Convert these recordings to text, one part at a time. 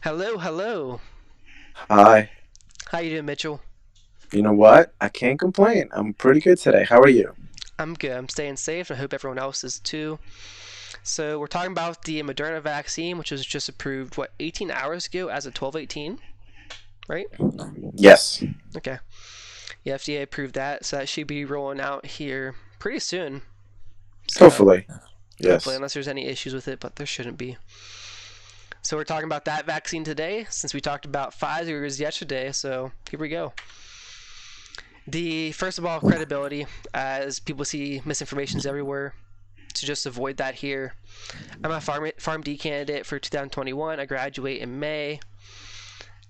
Hello, hello. Hi. How you doing, Mitchell? You know what? I can't complain. I'm pretty good today. How are you? I'm good. I'm staying safe, and I hope everyone else is too. So we're talking about the Moderna vaccine, which was just approved, 18 hours ago as of 12/18, right? Yes. Okay. The FDA approved that, so that should be rolling out here pretty soon. So Hopefully. hopefully, Yes. unless there's any issues with it, but there shouldn't be. So we're talking about that vaccine today, since we talked about Pfizer's yesterday. So here we go. The first of all, credibility, as people see misinformations everywhere. To just avoid that here, I'm a PharmD candidate for 2021. I graduate in May.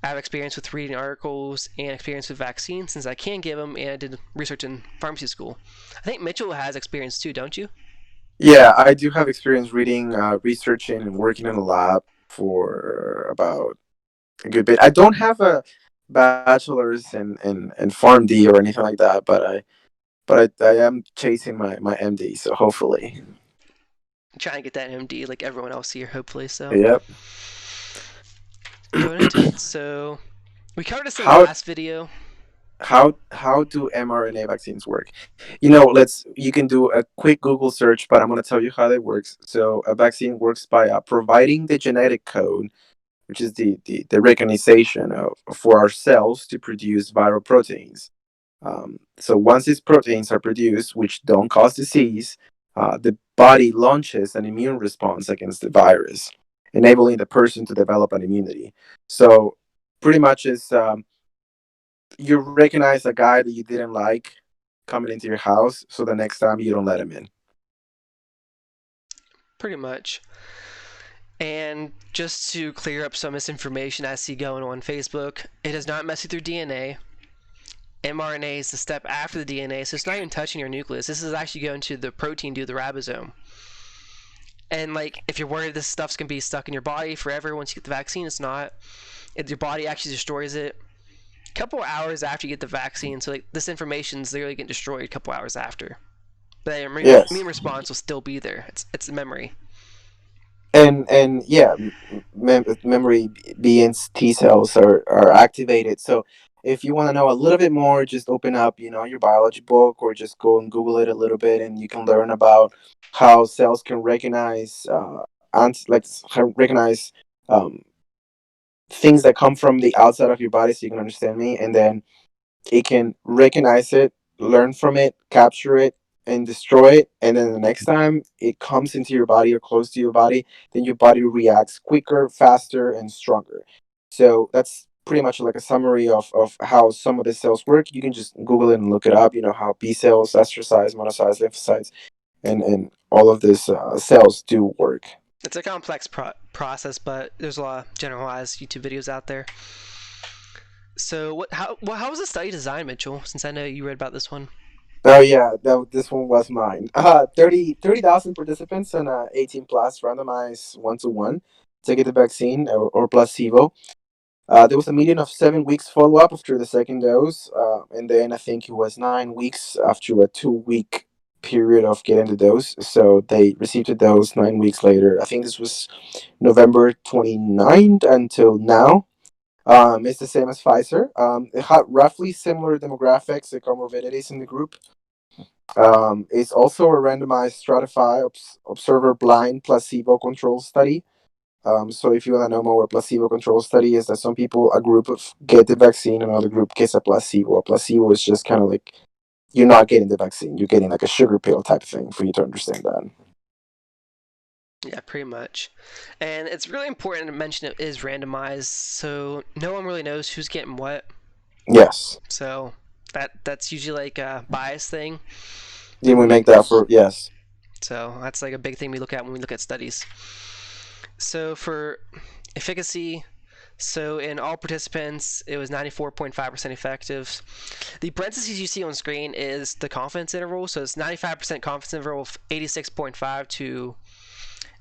I have experience with reading articles and experience with vaccines since I can give them, and I did research in pharmacy school. I think Mitchell has experience too, don't you? Yeah, I do have experience reading, researching, and working in a lab for about a good bit. I don't have a bachelor's in PharmD or anything like that, but I am chasing my MD, so hopefully. I'm trying to get that MD like everyone else here, hopefully. So Yep. going into it. So we covered this in the How last video. how do mRNA vaccines work? You can do a quick Google search, but I'm going to tell you how that works. So a vaccine works by providing the genetic code, which is the recognition for our cells to produce viral proteins. So once these proteins are produced, which don't cause disease, the body launches an immune response against the virus, enabling the person to develop an immunity. So pretty much is you recognize a guy that you didn't like coming into your house, so the next time you don't let him in. Pretty much. And just to clear up some misinformation I see going on Facebook, it does not mess with your DNA. mRNA is the step after the DNA, so it's not even touching your nucleus. This is actually going to the protein to the ribosome. And like, if you're worried this stuff's gonna be stuck in your body forever once you get the vaccine, it's not. Your body actually destroys it a couple hours after you get the vaccine. So like, this information's literally getting destroyed a couple hours after. But your Yes, immune response will still be there. It's a memory. and yeah, memory B and T cells are activated. So if you want to know a little bit more, just open up, your biology book, or just go and Google it a little bit, and you can learn about how cells can recognize recognize um, things that come from the outside of your body, so you can understand me, and then it can recognize it, learn from it, capture it, and destroy it. And then the next time it comes into your body or close to your body, then your body reacts quicker, faster, and stronger. So that's pretty much like a summary of how some of the cells work. You can just Google it and look it up. You know how B cells, astrocytes, monocytes, lymphocytes, and all of these cells do work. It's a complex process, but there's a lot of generalized YouTube videos out there. So how was the study designed, Mitchell? Since I know you read about this one. Oh yeah, this one was mine. 30,000 participants and 18 plus randomized 1-to-1 to get the vaccine or placebo. There was a median of 7 weeks follow up after the second dose, and then I think it was 9 weeks after a 2 week period of getting the dose. So they received the dose 9 weeks later. I think this was November 29th until now. It's the same as Pfizer. It had roughly similar demographics and comorbidities in the group. It's also a randomized stratified observer blind placebo control study. So if you want to know more what placebo control study is, that some people, a group of get the vaccine, another group gets a placebo. A placebo is just kind of like you're not getting the vaccine, you're getting like a sugar pill type thing for you to understand that. Yeah, pretty much. And it's really important to mention it is randomized, so no one really knows who's getting what. Yes. So that's usually like a bias thing. Didn't we make that for yes? So that's like a big thing we look at when we look at studies. So for efficacy, so in all participants, it was 94.5% effective. The parentheses you see on screen is the confidence interval. So it's 95% confidence interval of 86.5 to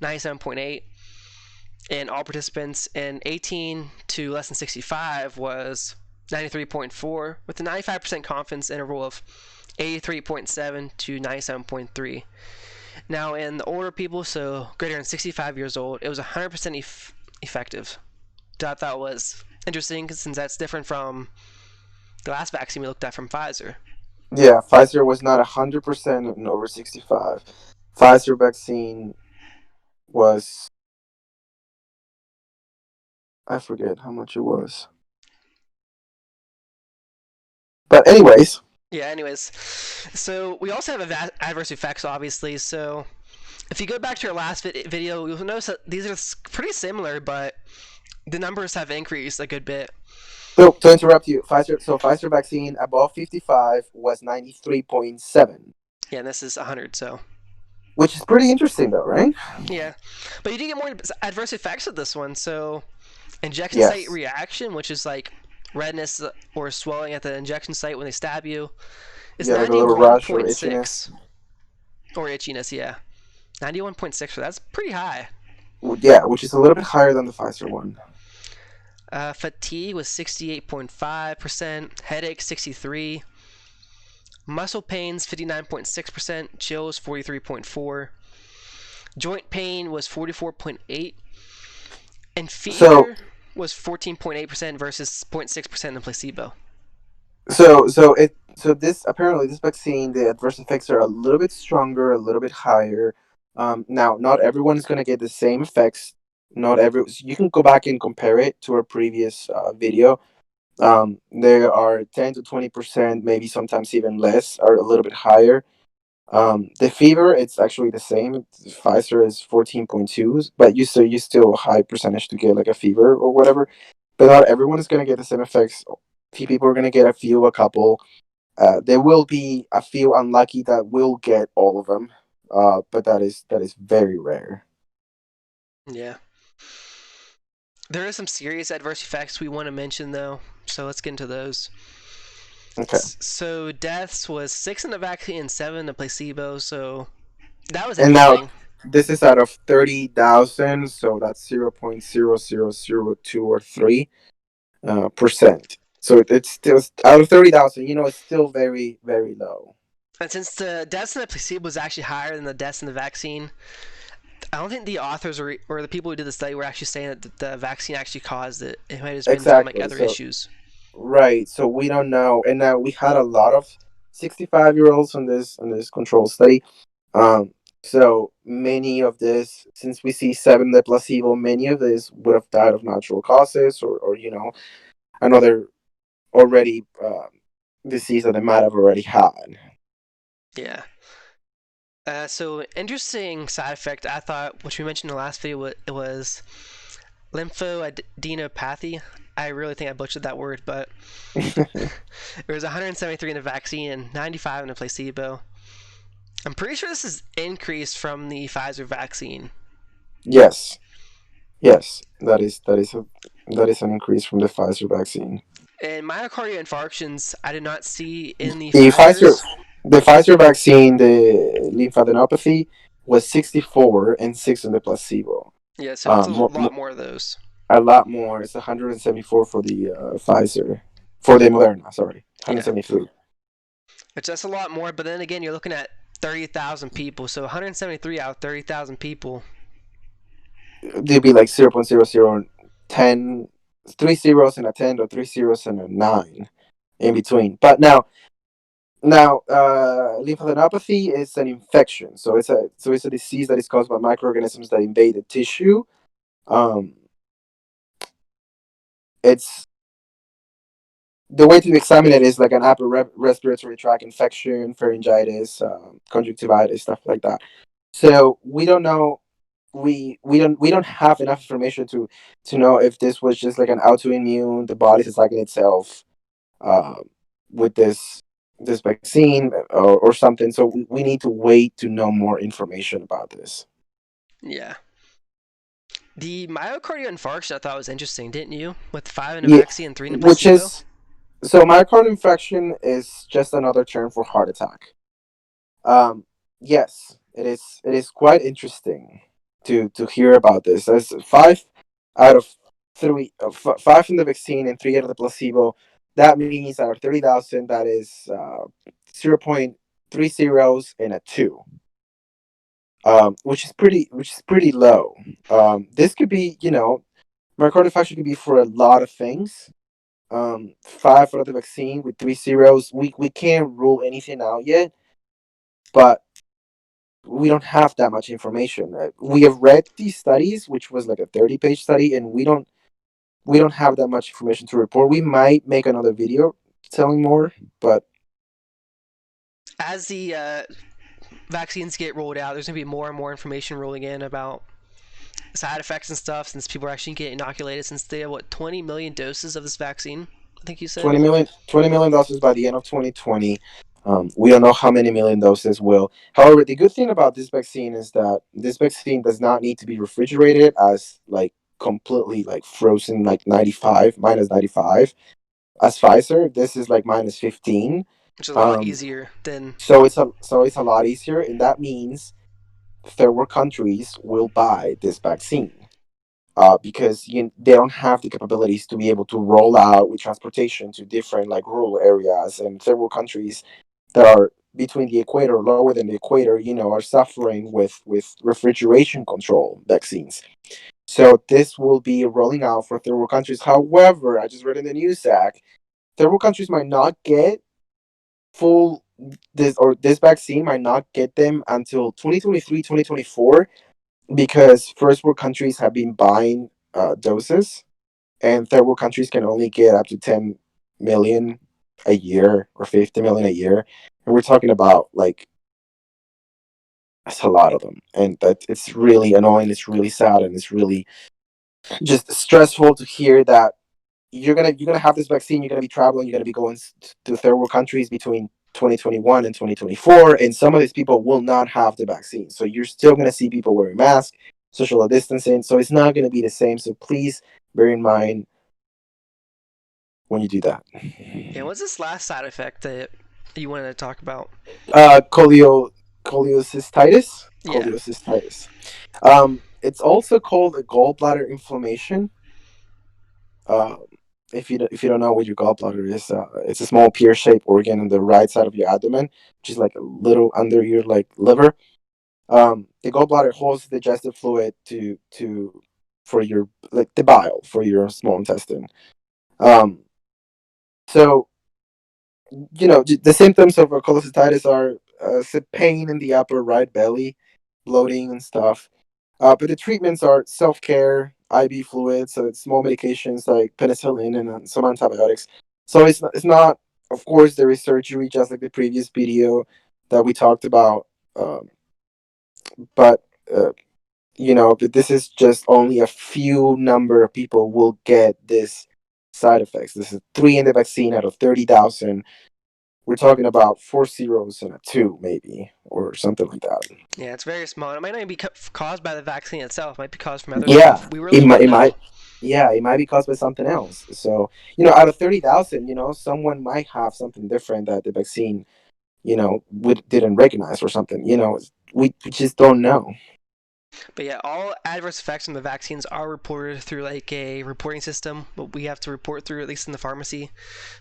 97.8. In all participants, and 18 to less than 65 was 93.4, with a 95% confidence interval of 83.7 to 97.3. Now, in the older people, so greater than 65 years old, it was 100% effective. I thought was interesting since that's different from the last vaccine we looked at from Pfizer. Yeah, Pfizer was not 100% in over 65. Pfizer vaccine was, I forget how much it was. But anyways, Yeah, anyways. So we also have adverse effects, obviously. So if you go back to our last video, you'll notice that these are pretty similar, but the numbers have increased a good bit. so to interrupt you, Pfizer vaccine above 55 was 93.7, Yeah, and this is 100, so. which is pretty interesting though, right? Yeah. But you do get more adverse effects with this one. So injection site Yes. reaction, which is like redness or swelling at the injection site when they stab you, is Yeah, like a little rush or itchiness. 91.6. Or itchiness, yeah. 91.6, so that's pretty high. Yeah, which is a little bit higher than the Pfizer one. Fatigue was 68.5%, headache 63, muscle pains 59.6%, chills 43.4, joint pain was 44.8, and So fever was 14.8% versus 0.6% in placebo. this apparently this vaccine, the adverse effects are a little bit stronger, a little bit higher. Now not everyone is going to get the same effects. Not every You can go back and compare it to our previous video. There are 10 to 20%, maybe sometimes even less, are a little bit higher. The fever, it's actually the same. Pfizer is 14.2, but you still a high percentage to get like a fever or whatever. But not everyone is going to get the same effects. Few people are going to get a couple. There will be a few unlucky that will get all of them, but that is very rare. Yeah. There are some serious adverse effects we want to mention, though, so let's get into those. Okay, So deaths was 6 in the vaccine and 7 in the placebo, so that was and now interesting. this is out of 30,000, so that's 0.0002 or 3% So it's still out of 30,000. It's still very very low. And since the deaths in the placebo was actually higher than the deaths in the vaccine, I don't think the authors or the people who did the study were actually saying that the vaccine actually caused it. It might have just been from like Exactly. other So issues. right. So we don't know, and now we had a lot of 65-year-olds on this control study. Um, so many of this, since we see seven the placebo, many of this would have died of natural causes, or another already disease that they might have already had. Yeah. So interesting side effect I thought, which we mentioned in the last video, it was lymphoadenopathy. I really think I butchered that word, but there was 173 in the vaccine and 95 in the placebo. I'm pretty sure this is increased from the Pfizer vaccine. Yes, yes, that is an increase from the Pfizer vaccine. And myocardial infarctions, I did not see in the The Pfizer, Pfizer's. the Pfizer vaccine, the lymphadenopathy was 64 and 6 in the placebo. Yeah, so it's a More, lot more of those. a lot more. It's 174 for the Pfizer, for the Moderna. Sorry, Yeah, 173. it's just a lot more. But then again, you're looking at 30,000 people, so 173 out of 30,000 people. They'd be like 0.0010, three zeros and a 10, or three zeros and a 9 in between. But now, lymphadenopathy is an infection, so it's a disease that is caused by microorganisms that invade the tissue. Um, it's The way to examine it is like an upper respiratory tract infection, pharyngitis, conjunctivitis, stuff like that. So we don't know. We don't have enough information to know if this was just like an autoimmune, the body's attacking itself uh, with this vaccine, or something. So we need to wait to know more information about this. Yeah. The myocardial infarction I thought was interesting, didn't you? With 5 in the Yeah, vaccine and 3 in the which placebo? is so myocardial infarction is just another term for heart attack. Yes, it is. It is quite interesting to hear about this. There's five out of three, five in the vaccine and three out of the placebo. That means out of 30,000, that is 0.3 zeros and a two, which is pretty low. This could be, myocardial infarction could be for a lot of things. Five for the vaccine with three zeros. We can't rule anything out yet, but we don't have that much information. We have read these studies, which was like a 30-page study, and we don't have that much information to report. We might make another video telling more, but As the vaccines get rolled out, there's going to be more and more information rolling in about side effects and stuff, since people are actually getting inoculated, since they have, what, 20 million doses of this vaccine, I think you said? 20 million doses by the end of 2020. We don't know how many million doses will. However, the good thing about this vaccine is that this vaccine does not need to be refrigerated as like completely like frozen, like 95 minus 95. As Pfizer, this is like minus 15. Which is a lot Um, easier than. so it's a lot easier, and that means third world countries will buy this vaccine. Because they don't have the capabilities to be able to roll out with transportation to different like rural areas, and third world countries that are between the equator, lower than the equator, are suffering with refrigeration control vaccines. So this will be rolling out for third world countries. However, I just read in the news, Zach, third world countries might not get full this vaccine might not get them until 2023, 2024, because first world countries have been buying doses, and third world countries can only get up to 10 million a year or 50 million a year, and we're talking about like that's a lot of them, and that it's really annoying, it's really sad, and it's really just stressful to hear that you're gonna have this vaccine, you're gonna be traveling, you're gonna be going to third world countries between 2021 and 2024, and some of these people will not have the vaccine. So you're still gonna see people wearing masks, social distancing. So it's not gonna be the same. So please bear in mind when you do that. Yeah, what's this last side effect that you wanted to talk about? Coleo cholecystitis. Yeah. Cholecystitis. It's also called a gallbladder inflammation. Uh, if you don't know what your gallbladder is, it's a small pear-shaped organ on the right side of your abdomen, which is like a little under your like liver. The gallbladder holds the digestive fluid to for your like the bile for your small intestine. Um, so the symptoms of cholecystitis are pain in the upper right belly, bloating and stuff. But the treatments are self care, IV fluids, so it's small medications like penicillin and some antibiotics. So it's not, of course, there is surgery, just like the previous video that we talked about. Um, but but this is just only a few number of people will get this side effects. This is three in the vaccine out of 30,000. We're talking about four zeros and a two, maybe, or something like that. Yeah, it's very small. It might not even be caused by the vaccine itself. It might be caused from other Yeah, stuff. We it really might, don't it know. might, yeah, it might be caused by something else. So, out of 30,000, someone might have something different that the vaccine, we didn't recognize or something. We just don't know. But yeah, all adverse effects from the vaccines are reported through like a reporting system, what we have to report through, at least in the pharmacy.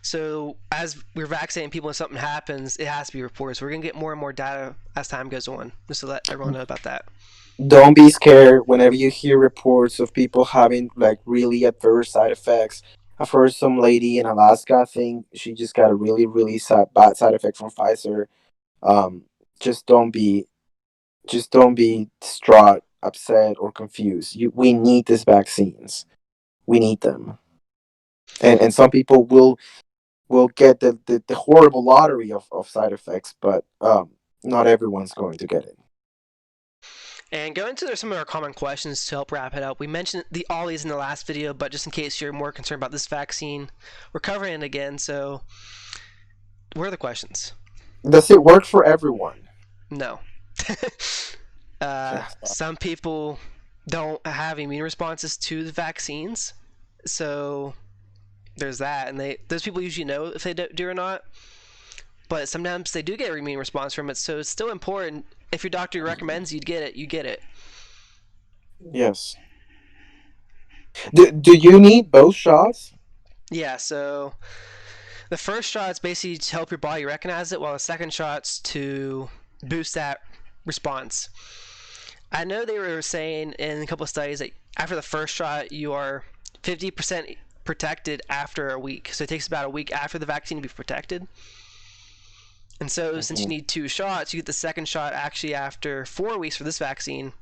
So as we're vaccinating people and something happens, it has to be reported. So we're going to get more and more data as time goes on, just to let everyone know about that. Don't be scared whenever you hear reports of people having like really adverse side effects. I've heard some lady in Alaska, I think she just got a really, really bad side effect from Pfizer. Um, just don't be just don't be distraught, upset, or confused. We need these vaccines. We need them. And some people will get the horrible lottery of side effects, but not everyone's going to get it. And going to some of our common questions to help wrap it up. We mentioned all these in the last video, but just in case you're more concerned about this vaccine, we're covering it again. So, what are the questions? Does it work for everyone? No. Yeah. Some people don't have immune responses to the vaccines, so there's that, and those people usually know if they do or not. But sometimes they do get an immune response from it, so it's still important. If your doctor recommends you get it, you get it. Yes. Do you need both shots? Yeah, so the first shot's basically to help your body recognize it, while the second shot's to boost that response. I know they were saying in a couple of studies that after the first shot, you are 50% protected after a week. So it takes about a week after the vaccine to be protected. And so, since you Mhm. need 2 shots, you get the second shot actually after 4 weeks for this vaccine.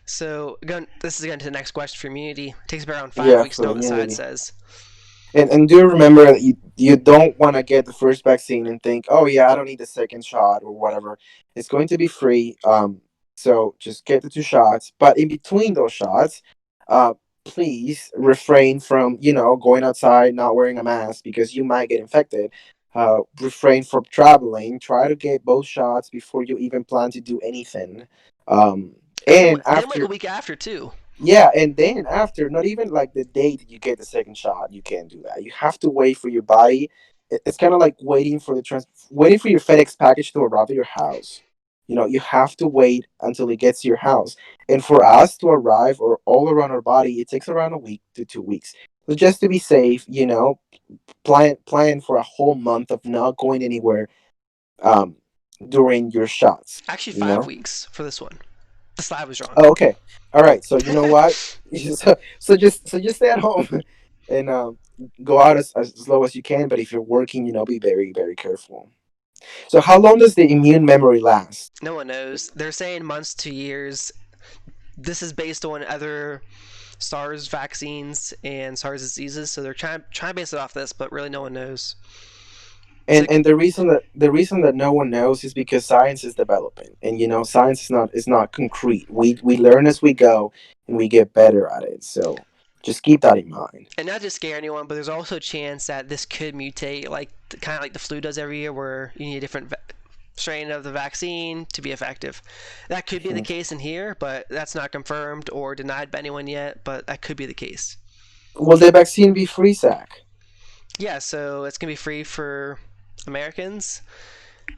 So, this is going to the next question for immunity. It takes around five Yeah, weeks to for know what the side immunity. says. And do remember that you don't want to get the first vaccine and think, oh yeah, I don't need the second shot or whatever. It's going to be free. So just get the 2 shots. But in between those shots, uh, please refrain from going outside, not wearing a mask because you might get infected. Refrain from traveling. Try to get both shots before you even plan to do anything. Um, and Then wait a after week after, too. Yeah, and then after, not even like the day that you get the second shot, you can't do that. You have to wait for your body. It's kind of like waiting for your FedEx package to arrive at your house. You have to wait until it gets to your house. And for us to arrive or all around our body, it takes around a week to 2 weeks. So just to be safe, plan for a whole month of not going anywhere um during your shots. Actually, You five know. weeks for this one. The slide was wrong. Oh, okay. All right. So you know what? So just stay at home and go out as low as you can. But if you're working, be very very careful. So how long does the immune memory last? No one knows. They're saying months to years. This is based on other SARS vaccines and SARS diseases, so they're trying to base it off this, but really no one knows. So And the reason that no one knows is because science is developing, and science is not concrete. We learn as we go, and we get better at it. So just keep that in mind. and not to scare anyone, but there's also a chance that this could mutate, like kind of like the flu does every year, where you need a different strain of the vaccine to be effective. That could be the Mhm. case in here, but that's not confirmed or denied by anyone yet. But that could be the case. Will the vaccine be free, Zach? Yeah, so it's gonna be free for Americans.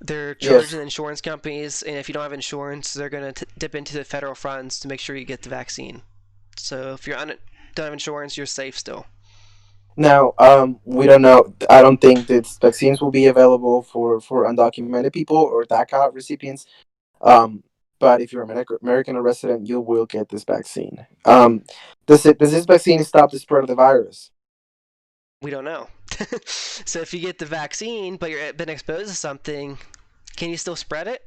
They're Yes. charging insurance companies, and if you don't have insurance, they're gonna dip into the federal funds to make sure you get the vaccine. So if don't have insurance, you're safe still. Now, we don't know. I don't think that vaccines will be available for undocumented people or DACA recipients. Um, but if you're an American or resident, you will get this vaccine. Does this vaccine stop the spread of the virus? We don't know. So if you get the vaccine, but you've been exposed to something, can you still spread it?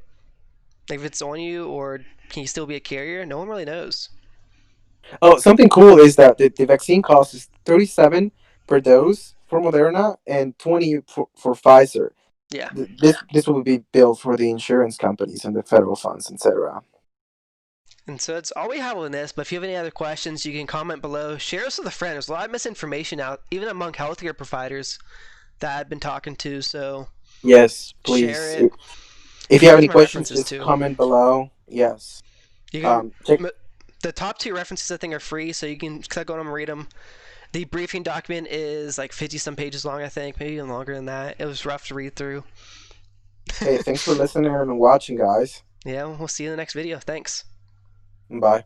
Like if it's on you, or can you still be a carrier? No one really knows. Oh, something cool is that the vaccine cost is 37 per dose for Moderna and 20 for Pfizer. Yeah. This will be billed for the insurance companies and the federal funds, etc. And so that's all we have on this. But if you have any other questions, you can comment below. Share us with a friend. There's a lot of misinformation out, even among healthcare providers that I've been talking to. So Yes, share please. it. If you have Share any some questions, references just too. comment below. Yes. You can. Check. The top two references I think are free, so you can click on them and read them. The briefing document is like 50 some pages long, I think, maybe even longer than that. It was rough to read through. Hey, thanks for listening and watching, guys. Yeah, we'll see you in the next video. Thanks. Bye.